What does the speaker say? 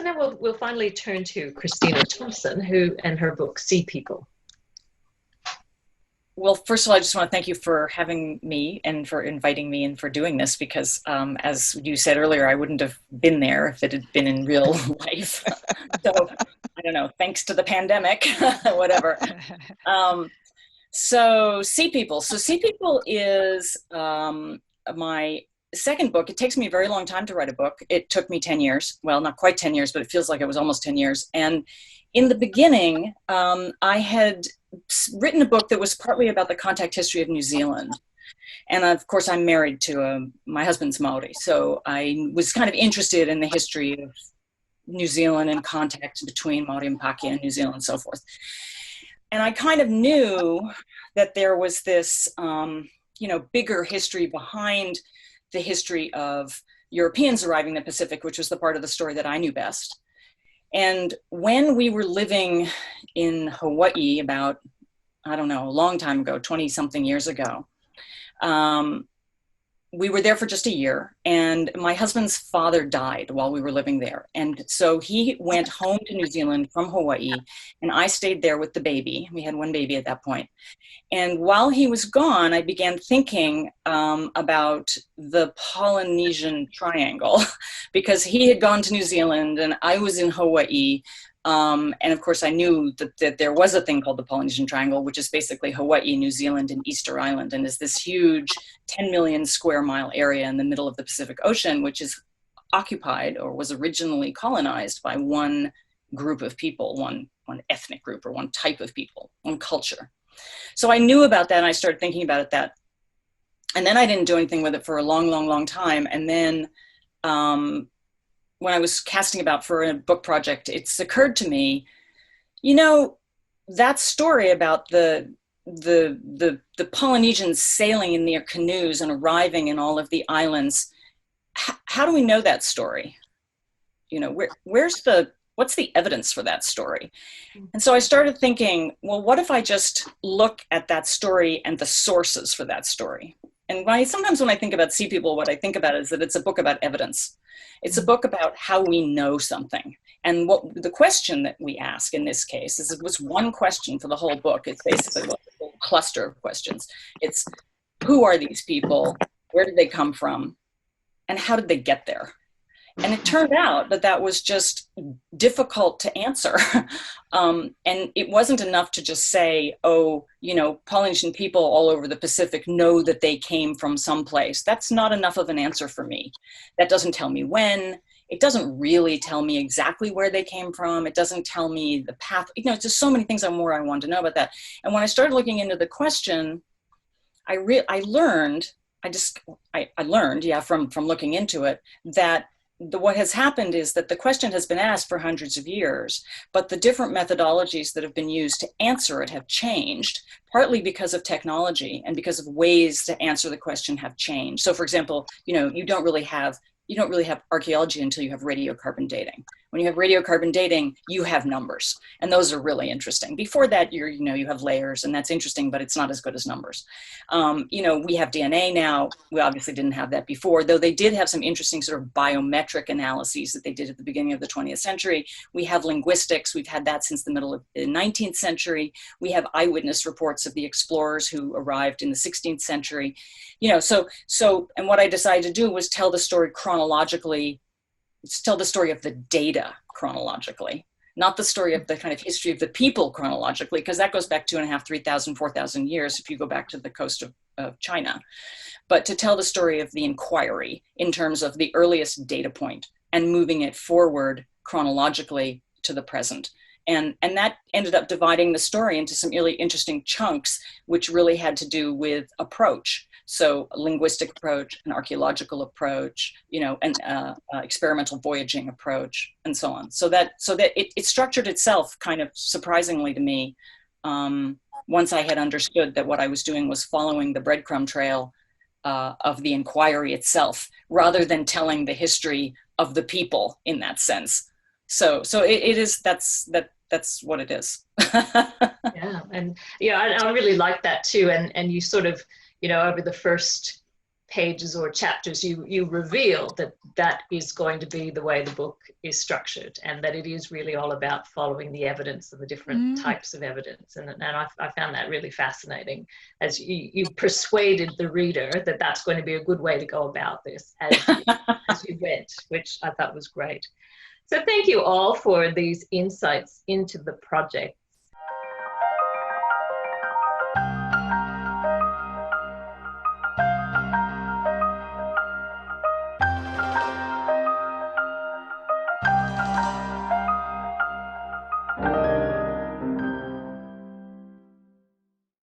now we'll finally turn to Christina Thompson, who and her book Sea People. Well, first of all, I just want to thank you for having me and for inviting me and for doing this, because as you said earlier, I wouldn't have been there if it had been in real life. So I don't know, thanks to the pandemic, whatever. So Sea People. So Sea People is my second book. It takes me a very long time to write a book. It took me 10 years. Well, not quite 10 years, but it feels like it was almost 10 years. And in the beginning, I had written a book that was partly about the contact history of New Zealand. And of course, I'm married to my husband's Maori. So I was kind of interested in the history of New Zealand and contact between Maori and Pākehā and New Zealand and so forth. And I kind of knew that there was this, bigger history behind the history of Europeans arriving in the Pacific, which was the part of the story that I knew best. And when we were living in Hawaii about, I don't know, a long time ago, 20 something years ago, we were there for just a year, and my husband's father died while we were living there. And so he went home to New Zealand from Hawaii, and I stayed there with the baby. We had one baby at that point. And while he was gone, I began thinking about the Polynesian Triangle, because he had gone to New Zealand and I was in Hawaii. And of course, I knew that there was a thing called the Polynesian Triangle, which is basically Hawaii, New Zealand, and Easter Island, and is this huge 10 million square mile area in the middle of the Pacific Ocean, which is occupied or was originally colonized by one group of people, one ethnic group or one type of people, one culture. So I knew about that, and I started thinking about it and then I didn't do anything with it for a long, long, long time. And then when I was casting about for a book project, it's occurred to me, that story about the Polynesians sailing in their canoes and arriving in all of the islands, how do we know that story? What's the evidence for that story? And so I started thinking, well, what if I just look at that story and the sources for that story? And sometimes when I think about Sea People, what I think about is that it's a book about evidence. It's a book about how we know something. And what the question that we ask in this case is, it was one question for the whole book. It's basically a whole cluster of questions. It's, who are these people? Where did they come from? And how did they get there? And it turned out that was just difficult to answer. And it wasn't enough to just say, Polynesian people all over the Pacific know that they came from someplace. That's not enough of an answer for me. That doesn't tell me when. It doesn't really tell me exactly where they came from. It doesn't tell me the path. It's just so many things I wanted to know about that. And when I started looking into the question, I learned from looking into it that what has happened is that the question has been asked for hundreds of years, but the different methodologies that have been used to answer it have changed, partly because of technology and because of ways to answer the question have changed. So for example, you don't really have archaeology until you have radiocarbon dating. When you have radiocarbon dating, you have numbers, and those are really interesting. Before that, you have layers, and that's interesting, but it's not as good as numbers. We have DNA now. We obviously didn't have that before, though they did have some interesting sort of biometric analyses that they did at the beginning of the 20th century. We have linguistics. We've had that since the middle of the 19th century. We have eyewitness reports of the explorers who arrived in the 16th century. And what I decided to do was tell the story chronologically. Tell the story of the data chronologically, not the story of the kind of history of the people chronologically, because that goes back 2,500, 3,000, 4,000 years if you go back to the coast of China. But to tell the story of the inquiry in terms of the earliest data point and moving it forward chronologically to the present. And that ended up dividing the story into some really interesting chunks, which really had to do with approach. So a linguistic approach, an archaeological approach, an experimental voyaging approach, and so on. So that it structured itself kind of surprisingly to me once I had understood that what I was doing was following the breadcrumb trail of the inquiry itself, rather than telling the history of the people in that sense. So that's what it is. Yeah, and I really like that too. And you sort of, over the first pages or chapters, you reveal that that is going to be the way the book is structured, and that it is really all about following the evidence and the different types of evidence. And I found that really fascinating, as you persuaded the reader that that's going to be a good way to go about this as you went, which I thought was great. So thank you all for these insights into the project.